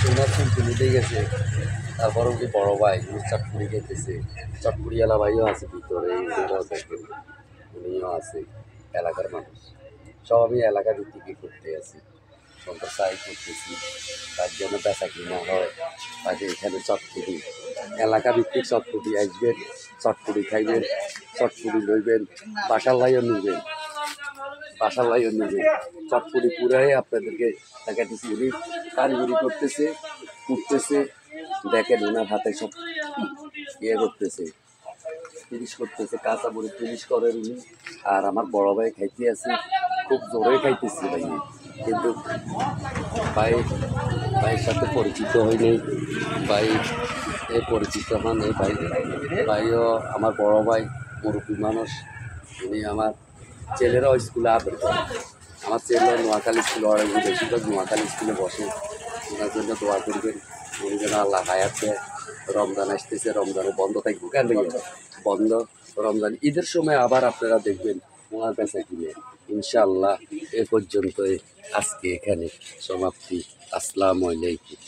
ওনার চুলকুনিতে গেছে। তারপরে যে বড় ভাই উনি চটপুরি খেতেছে, চটপুরিওয়ালা ভাইও আছে ভিতরে, উনিও দেখেন, উনিও আছে এলাকার মানুষ। সব আমি এলাকা ভিত্তিকই করতে আছি, সন্ধ্যা চাই করতেছি, তার জন্য বেচা কিনা হয়। তাকে এখানে চটপুরি, এলাকা ভিত্তিক চটপুরি আসবেন, চটপুরি খাইবেন, চটপুরি লইবেন, বাসার লাইও নিবেন, বাসার লাইও নিবেন। চটপুরি পুরাই আপনাদেরকে দেখাতেছি। উনি কারিগরি করতেছে, কুটতেছে, দেখেন ওনার হাতে সব ইয়ে করতেছে, তিরিশ করতেছে, কাঁচা বুড়ি তিরিশ করেন উনি। আর আমার বড় ভাই খাইতে আছে, খুব জোরে খাইতেছি ভাই, কিন্তু ভাই ভাইয়ের সাথে পরিচিত হয়নি। ভাই এই পরিচিত হন এই ভাই, ভাইও আমার বড় ভাই, মুরব্বী মানুষ। উনি আমার ছেলেরাও স্কুলে আদর করে। আমার ছেলেও নোয়াখালী স্কুলে, ওরা বেশিরভাগ নোয়াখালী স্কুলে বসে। ওনার জন্য দোয়া করবেন, উনি যেন আল্লাহ হায়াত দেয়। রমজান আসতেছে, রমজানে বন্ধ থাকবে কেন বন্ধ, রমজান ঈদের সময় আবার আপনারা দেখবেন ওনার কাছে কিনে। ইনশাআল্লাহ এ পর্যন্তই, আজকে এখানে সমাপ্তি। আসসালামু আলাইকুম।